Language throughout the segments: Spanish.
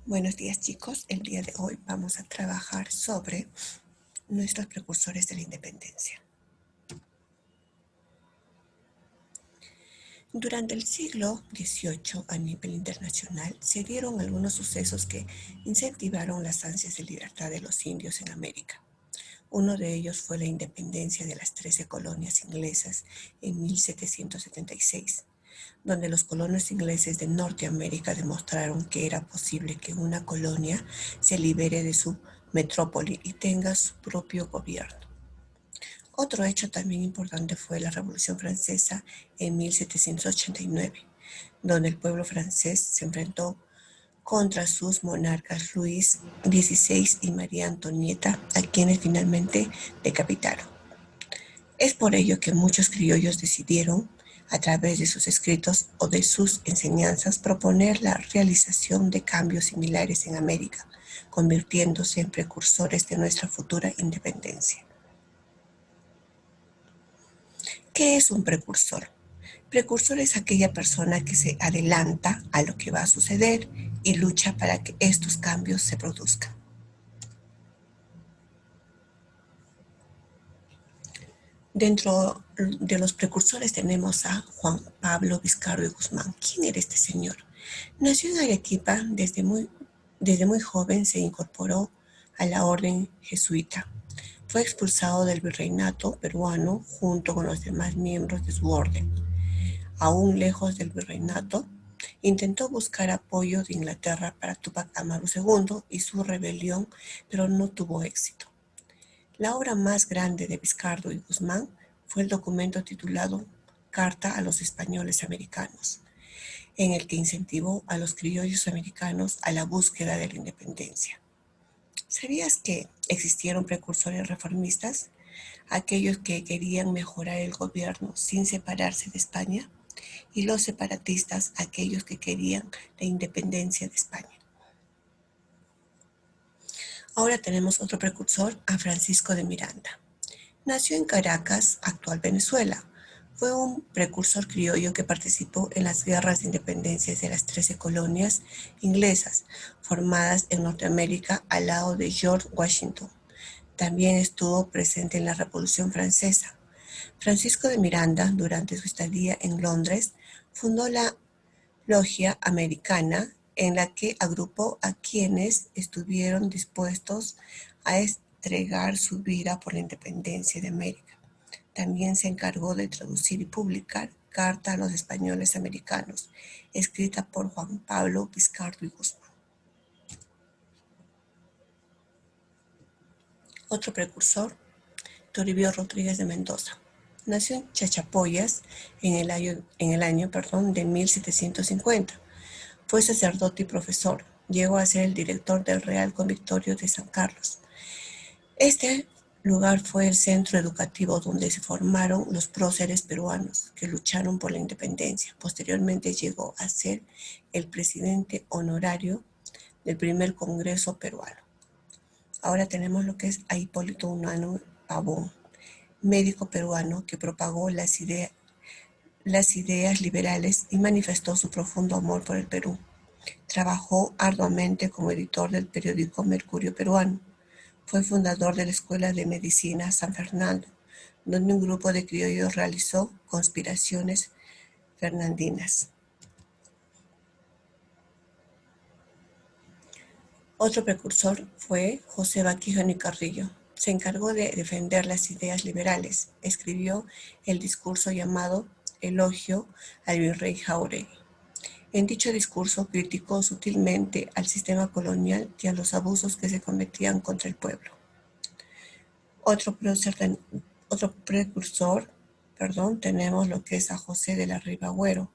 Buenos días, chicos. El día de hoy vamos a trabajar sobre nuestros precursores de la independencia. Durante el siglo XVIII, a nivel internacional, se dieron algunos sucesos que incentivaron las ansias de libertad de los indios en América. Uno de ellos fue la independencia de las 13 colonias inglesas en 1776, donde los colonos ingleses de Norteamérica demostraron que era posible que una colonia se libere de su metrópoli y tenga su propio gobierno. Otro hecho también importante fue la Revolución Francesa en 1789, donde el pueblo francés se enfrentó contra sus monarcas Luis XVI y María Antonieta, a quienes finalmente decapitaron. Es por ello que muchos criollos decidieron, a través de sus escritos o de sus enseñanzas, proponer la realización de cambios similares en América, convirtiéndose en precursores de nuestra futura independencia. ¿Qué es un precursor? Precursor es aquella persona que se adelanta a lo que va a suceder y lucha para que estos cambios se produzcan. Dentro de los precursores tenemos a Juan Pablo Vizcarro y Guzmán. ¿Quién era este señor? Nació en Arequipa, desde muy joven se incorporó a la orden jesuita. Fue expulsado del virreinato peruano junto con los demás miembros de su orden. Aún lejos del virreinato, intentó buscar apoyo de Inglaterra para Túpac Amaru II y su rebelión, pero no tuvo éxito. La obra más grande de Vizcarro y Guzmán fue el documento titulado Carta a los Españoles Americanos, en el que incentivó a los criollos americanos a la búsqueda de la independencia. ¿Sabías que existieron precursores reformistas? Aquellos que querían mejorar el gobierno sin separarse de España, y los separatistas, aquellos que querían la independencia de España. Ahora tenemos otro precursor, a Francisco de Miranda. Nació en Caracas, actual Venezuela. Fue un precursor criollo que participó en las guerras de independencia de las 13 colonias inglesas formadas en Norteamérica al lado de George Washington. También estuvo presente en la Revolución Francesa. Francisco de Miranda, durante su estadía en Londres, fundó la Logia Americana, en la que agrupó a quienes estuvieron dispuestos a entregar su vida por la independencia de América. También se encargó de traducir y publicar Carta a los Españoles Americanos, escrita por Juan Pablo Vizcarro y Guzmán. Otro precursor, Toribio Rodríguez de Mendoza. Nació en Chachapoyas en el año de 1750. Fue sacerdote y profesor. Llegó a ser el director del Real Convictorio de San Carlos. Este lugar fue el centro educativo donde se formaron los próceres peruanos que lucharon por la independencia. Posteriormente llegó a ser el presidente honorario del primer Congreso peruano. Ahora tenemos lo que es a Hipólito Unanue Pavón, médico peruano que propagó las ideas liberales y manifestó su profundo amor por el Perú. Trabajó arduamente como editor del periódico Mercurio Peruano. Fue fundador de la Escuela de Medicina San Fernando, donde un grupo de criollos realizó conspiraciones fernandinas. Otro precursor fue José Baquijano y Carrillo. Se encargó de defender las ideas liberales. Escribió el discurso llamado Elogio al Virrey Jáuregui. En dicho discurso criticó sutilmente al sistema colonial y a los abusos que se cometían contra el pueblo. Otro precursor, tenemos lo que es a José de la Riva Agüero,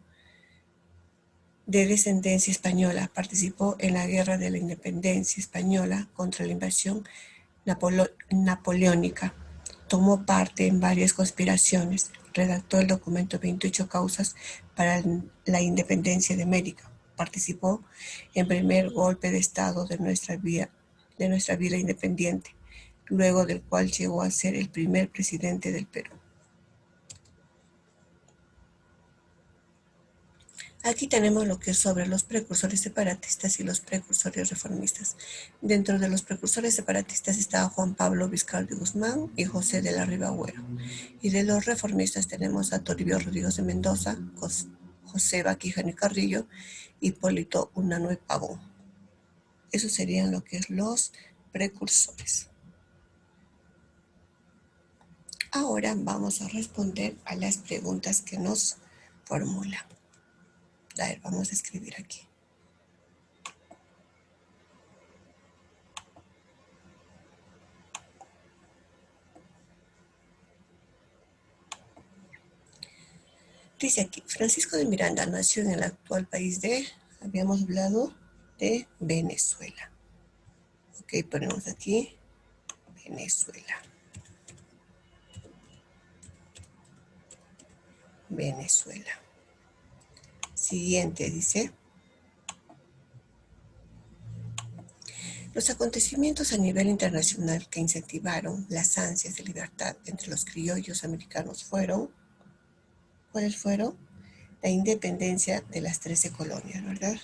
de descendencia española. Participó en la Guerra de la Independencia Española contra la invasión napoleónica. Tomó parte en varias conspiraciones. Redactó el documento 28 causas para la independencia de América. Participó en el primer golpe de Estado de nuestra vida independiente, luego del cual llegó a ser el primer presidente del Perú. Aquí tenemos lo que es sobre los precursores separatistas y los precursores reformistas. Dentro de los precursores separatistas estaba Juan Pablo Vizcardi Guzmán y José de la Riva Agüero. Y de los reformistas tenemos a Toribio Rodríguez de Mendoza, José Quijano y Carrillo, Hipólito Unanue Pavón. Esos serían lo que es los precursores. Ahora vamos a responder a las preguntas que nos formulan. A ver, vamos a escribir aquí. Dice aquí, Francisco de Miranda nació en el actual país de, habíamos hablado de Venezuela. Ok, ponemos aquí Venezuela. Venezuela. Siguiente dice, los acontecimientos a nivel internacional que incentivaron las ansias de libertad entre los criollos americanos fueron, ¿cuáles fueron? La independencia de las 13 colonias, ¿verdad?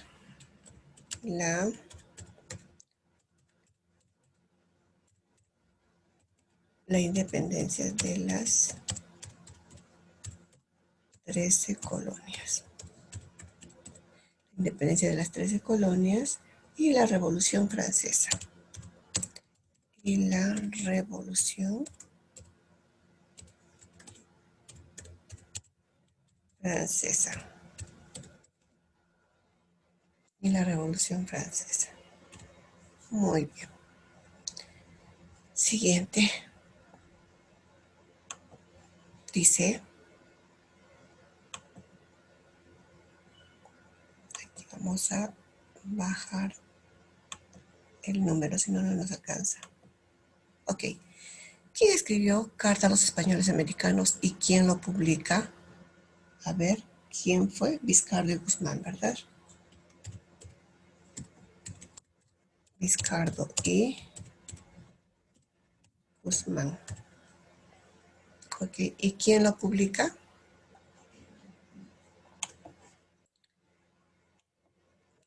La independencia de las 13 colonias. Independencia de las 13 colonias y la Revolución Francesa. Y la Revolución Francesa. Y la Revolución Francesa. Muy bien. Siguiente. Dice, aquí vamos a bajar el número, si no, no nos alcanza. Ok. ¿Quién escribió Carta a los Españoles Americanos y quién lo publica? A ver, ¿quién fue? Vizcardo y Guzmán, ¿verdad? Vizcardo y Guzmán. Ok, ¿y quién lo publica?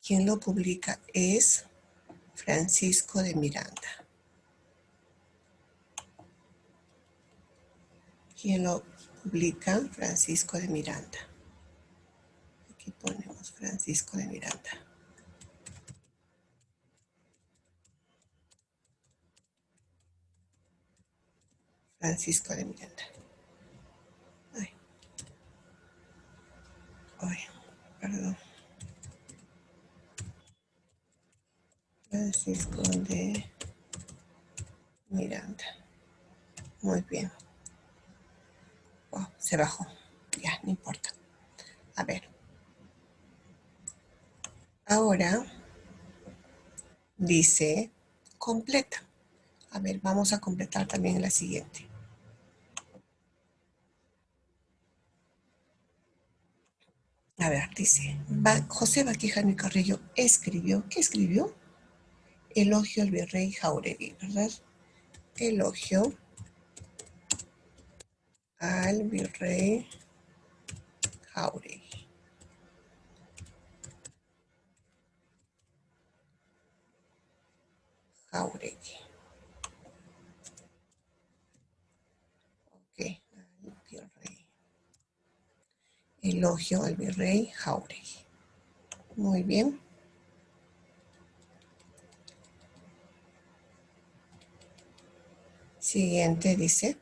Quien lo publica es Francisco de Miranda. Quien lo publica, Francisco de Miranda. Aquí ponemos Francisco de Miranda. Francisco de Miranda. Ay, ay, perdón. Francisco de Miranda. Muy bien. Oh, se bajó. Ya, no importa. A ver. Ahora dice completa. A ver, vamos a completar también la siguiente. A ver, dice, José Quijano y Carrillo escribió, ¿qué escribió? Elogio al virrey Jáuregui, ¿verdad? Elogio al virrey Jáuregui. Jáuregui. Ok, al virrey. Elogio al virrey Jáuregui. Muy bien. Siguiente dice,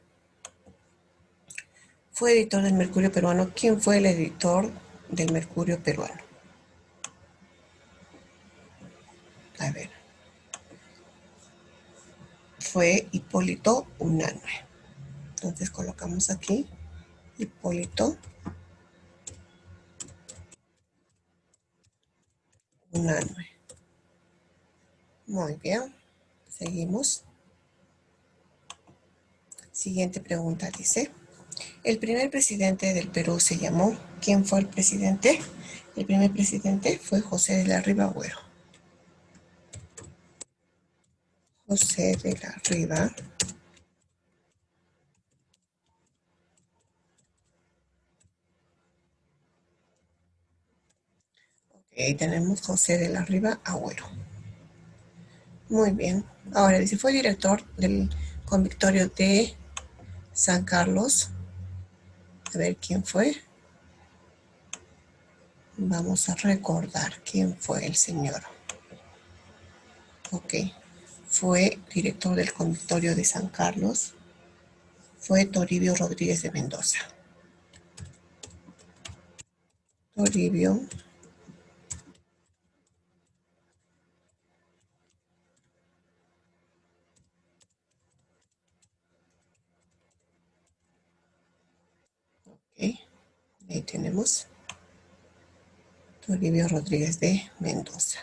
fue editor del Mercurio Peruano. ¿Quién fue el editor del Mercurio Peruano? A ver, fue Hipólito Unanue. Entonces colocamos aquí Hipólito Unanue. Muy bien, seguimos. Siguiente pregunta dice, el primer presidente del Perú se llamó, ¿quién fue el presidente? El primer presidente fue José de la Riva Agüero. José de la Riva Ahí tenemos José de la Riva Agüero. Muy bien. Ahora dice, fue director del convictorio de San Carlos. A ver quién fue. Vamos a recordar quién fue el señor. Ok. Fue director del convictorio de San Carlos. Fue Toribio Rodríguez de Mendoza. Toribio Ok, ahí tenemos Toribio Rodríguez de Mendoza.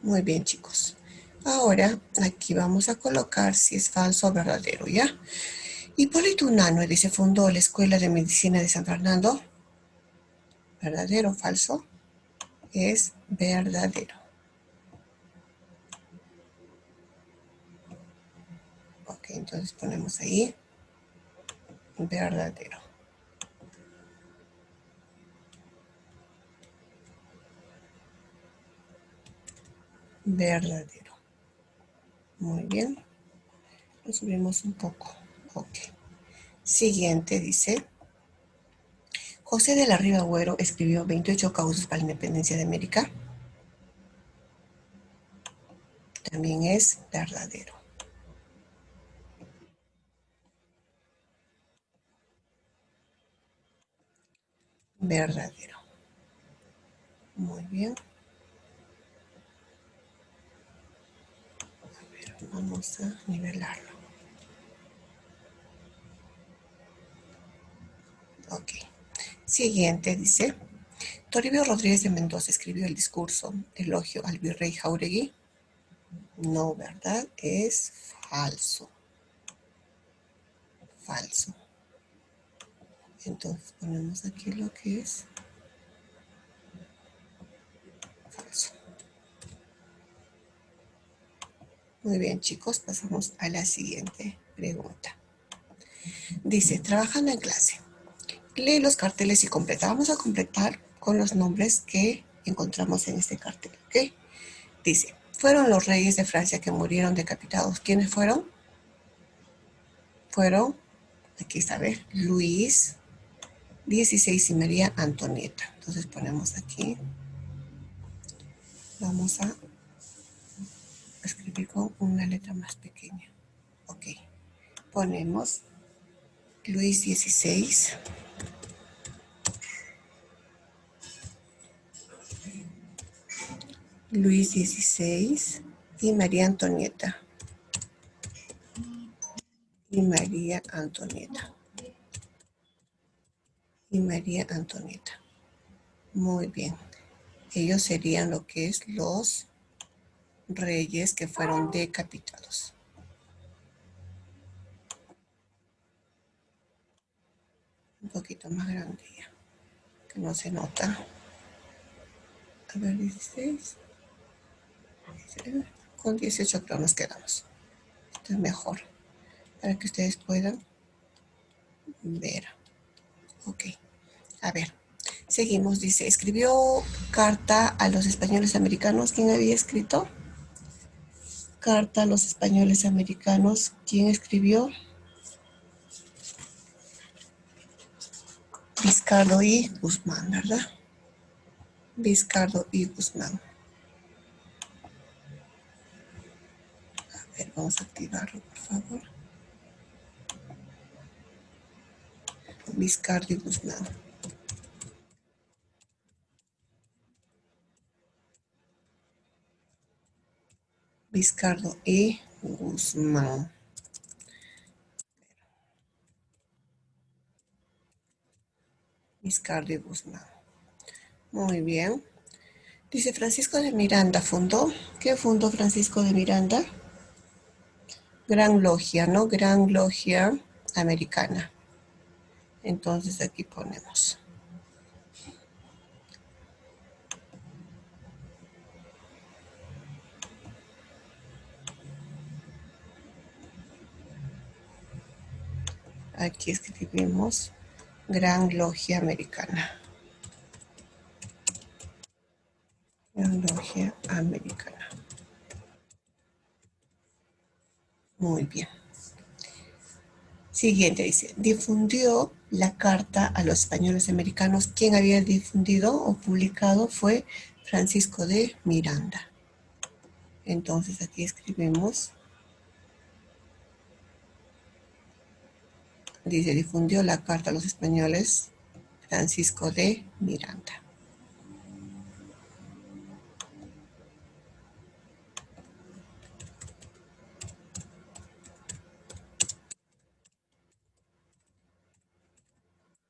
Muy bien, chicos. Ahora aquí vamos a colocar si es falso o verdadero, ¿ya? Hipólito Unanue dice, fundó la Escuela de Medicina de San Fernando. ¿Verdadero o falso? Es verdadero. Ok, entonces ponemos ahí verdadero. Verdadero. Muy bien. Lo subimos un poco. Ok. Siguiente dice, José de la Riva Agüero escribió 28 causas para la independencia de América. También es verdadero. Verdadero. Muy bien. A ver, vamos a nivelarlo. Ok. Siguiente dice, Toribio Rodríguez de Mendoza escribió el discurso Elogio al Virrey Jáuregui. No, ¿verdad? Es falso. Falso. Entonces ponemos aquí lo que es falso. Muy bien, chicos, pasamos a la siguiente pregunta. Dice, trabajando en clase, lee los carteles y completa. Vamos a completar con los nombres que encontramos en este cartel, ¿ok? Dice, fueron los reyes de Francia que murieron decapitados. ¿Quiénes fueron? Fueron, aquí está, a ver, Luis XVI y María Antonieta. Entonces ponemos aquí, vamos a escribir con una letra más pequeña. Ok, ponemos Luis XVI, Luis XVI y María Antonieta. Y María Antonieta. Y María Antonieta. Muy bien. Ellos serían lo que es los reyes que fueron decapitados. Un poquito más grande ya, que no se nota. A ver, 16. Con 18 creo nos quedamos. Esto es mejor, para que ustedes puedan ver. Ok, a ver. Seguimos, dice, escribió carta a los españoles americanos. ¿Quién había escrito? Carta a los españoles americanos. ¿Quién escribió? Vizcardo y Guzmán, ¿verdad? Vizcardo y Guzmán. A ver, vamos a activarlo, por favor. Vizcardo y Guzmán. Vizcardo y Guzmán. Vizcardo y Guzmán. Muy bien. Dice Francisco de Miranda fundó. ¿Qué fundó Francisco de Miranda? Gran Logia, ¿no? Gran Logia Americana. Entonces aquí ponemos. Aquí escribimos Gran Logia Americana. Genealogía americana. Muy bien. Siguiente dice, difundió la carta a los españoles americanos. Quien había difundido o publicado fue Francisco de Miranda. Entonces aquí escribimos, dice, difundió la carta a los españoles Francisco de Miranda.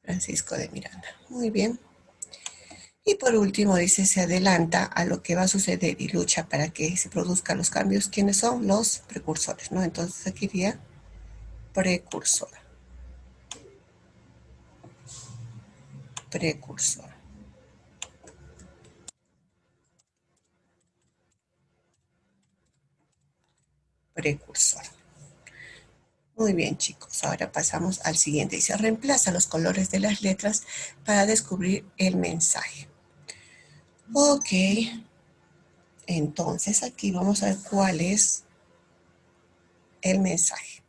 Francisco de Miranda. Muy bien. Y por último dice, se adelanta a lo que va a suceder y lucha para que se produzcan los cambios. ¿Quiénes son? Los precursores, ¿no? Entonces aquí diría precursor. Precursor. Precursor. Muy bien, chicos. Ahora pasamos al siguiente. Dice, reemplaza los colores de las letras para descubrir el mensaje. Ok. Entonces aquí vamos a ver cuál es el mensaje.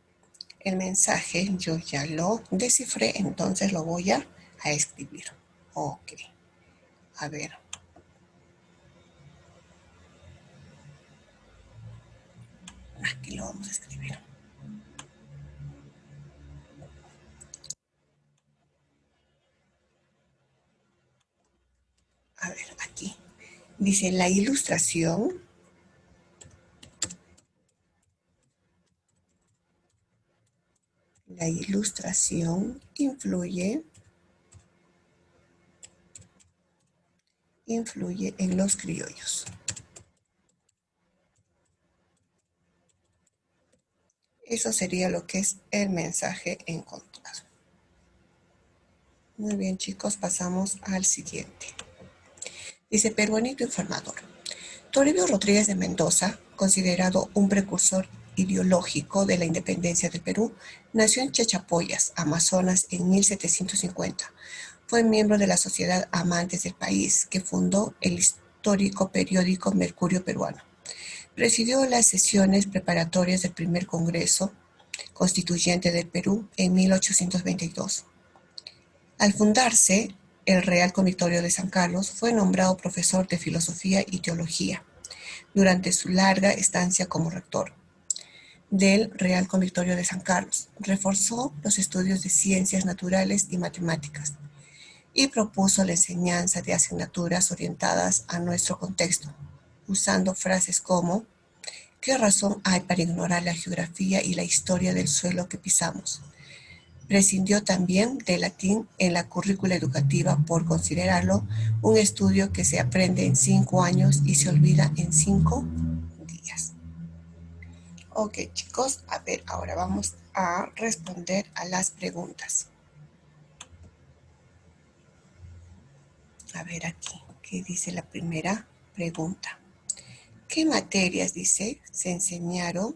El mensaje yo ya lo descifré, entonces lo voy a escribir. Ok. A ver. Aquí lo vamos a escribir. A ver, aquí. Dice, la ilustración influye en los criollos. Eso sería lo que es el mensaje encontrado. Muy bien, chicos, pasamos al siguiente. Dice, peruanito informador. Toribio Rodríguez de Mendoza, considerado un precursor ideológico de la independencia del Perú, nació en Chachapoyas, Amazonas, en 1750. Fue miembro de la Sociedad Amantes del País, que fundó el histórico periódico Mercurio Peruano. Presidió las sesiones preparatorias del primer Congreso Constituyente del Perú en 1822. Al fundarse el Real Convictorio de San Carlos, fue nombrado profesor de Filosofía y Teología durante su larga estancia como rector del Real Convictorio de San Carlos. Reforzó los estudios de ciencias naturales y matemáticas y propuso la enseñanza de asignaturas orientadas a nuestro contexto, usando frases como ¿qué razón hay para ignorar la geografía y la historia del suelo que pisamos? Prescindió también del latín en la currícula educativa por considerarlo un estudio que se aprende en 5 años y se olvida en 5 días. Ok, chicos, a ver, ahora vamos a responder a las preguntas. A ver aquí, ¿qué dice la primera pregunta? ¿Qué materias, dice, se enseñaron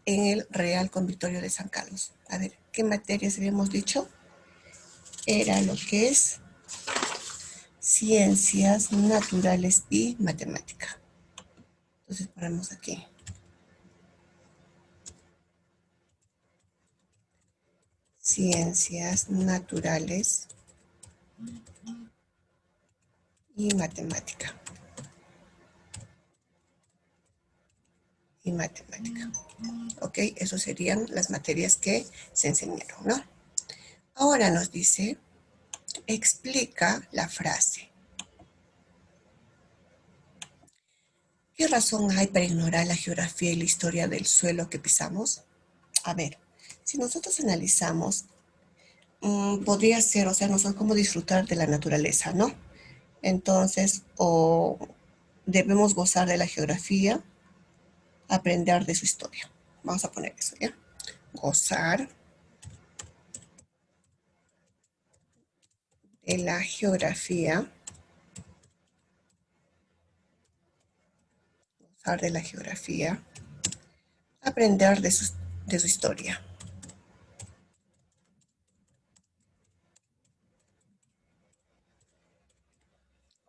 en el Real Convictorio de San Carlos? A ver, ¿qué materias habíamos dicho? Era lo que es ciencias naturales y matemática. Entonces ponemos aquí. Ciencias naturales y matemática. Y matemática. Ok, esas serían las materias que se enseñaron, ¿no? Ahora nos dice, explica la frase. ¿Qué razón hay para ignorar la geografía y la historia del suelo que pisamos? A ver, si nosotros analizamos, podría ser, o sea, nosotros cómo disfrutar de la naturaleza, ¿no? Entonces, o debemos gozar de la geografía, aprender de su historia. Vamos a poner eso, ¿ya? Gozar de la geografía, gozar de la geografía, aprender de su historia.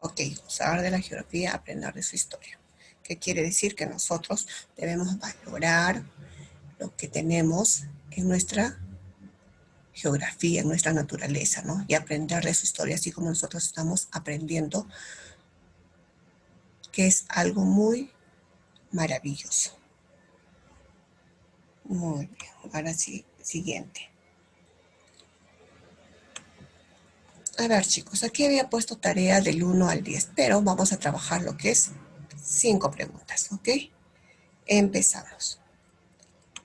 Ok, Ok, usar de la geografía, aprender de su historia. ¿Qué quiere decir? Que nosotros debemos valorar lo que tenemos en nuestra geografía, en nuestra naturaleza, ¿no? Y aprender de su historia, así como nosotros estamos aprendiendo, que es algo muy maravilloso. Muy bien, ahora sí, siguiente. A ver, chicos, aquí había puesto tarea del 1 al 10, pero vamos a trabajar lo que es 5 preguntas, ¿ok? Empezamos.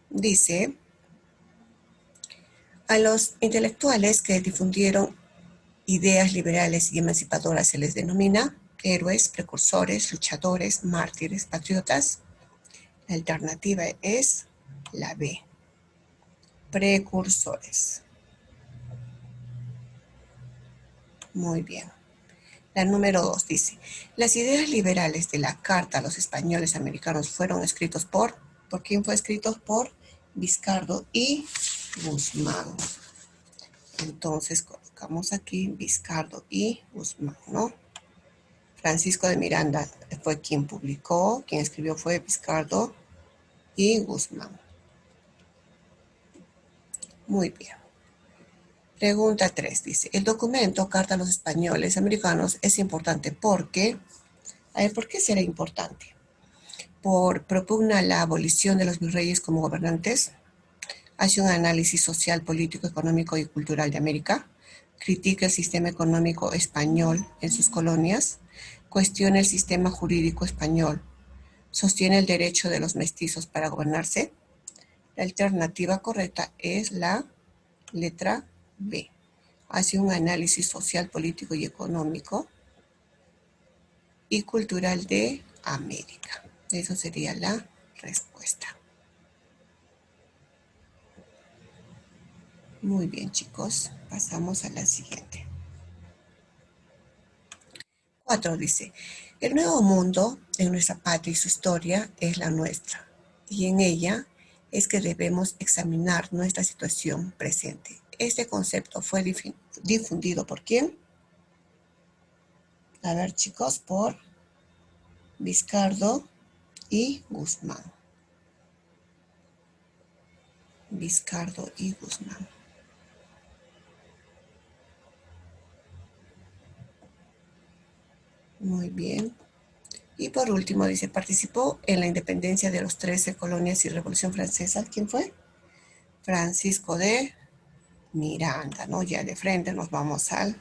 Dice, a los intelectuales que difundieron ideas liberales y emancipadoras se les denomina héroes, precursores, luchadores, mártires, patriotas. La alternativa es la B, precursores. Muy bien. La número 2 dice, las ideas liberales de la Carta a los españoles americanos fueron escritos ¿por quién fue escritos? Por Vizcardo y Guzmán. Entonces colocamos aquí Vizcardo y Guzmán, ¿no? Francisco de Miranda fue quien publicó, quien escribió fue Vizcardo y Guzmán. Muy bien. Pregunta 3 dice, el documento Carta a los Españoles Americanos es importante porque, a ver, ¿por qué será importante? Propugna la abolición de los virreyes como gobernantes, hace un análisis social, político, económico y cultural de América, critica el sistema económico español en sus colonias, cuestiona el sistema jurídico español, sostiene el derecho de los mestizos para gobernarse. La alternativa correcta es la letra B. Hace un análisis social, político y económico y cultural de América. Eso sería la respuesta. Muy bien, chicos. Pasamos a la siguiente. 4 dice, el nuevo mundo en nuestra patria y su historia es la nuestra, y en ella es que debemos examinar nuestra situación presente. Este concepto fue difundido ¿por quién? A ver, chicos, por Vizcardo y Guzmán. Vizcardo y Guzmán. Muy bien. Y por último dice, participó en la independencia de los 13 colonias y Revolución Francesa. ¿Quién fue? Francisco de Miranda, ¿no? Ya de frente nos vamos a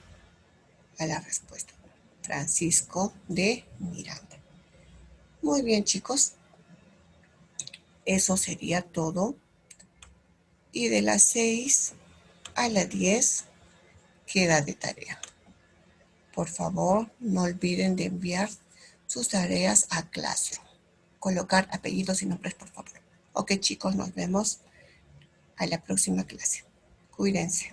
la respuesta. Francisco de Miranda. Muy bien, chicos. Eso sería todo. Y de las 6 a las 10 queda de tarea. Por favor, no olviden de enviar sus tareas a Classroom. Colocar apellidos y nombres, por favor. Ok, chicos, nos vemos a la próxima clase. Cuídense.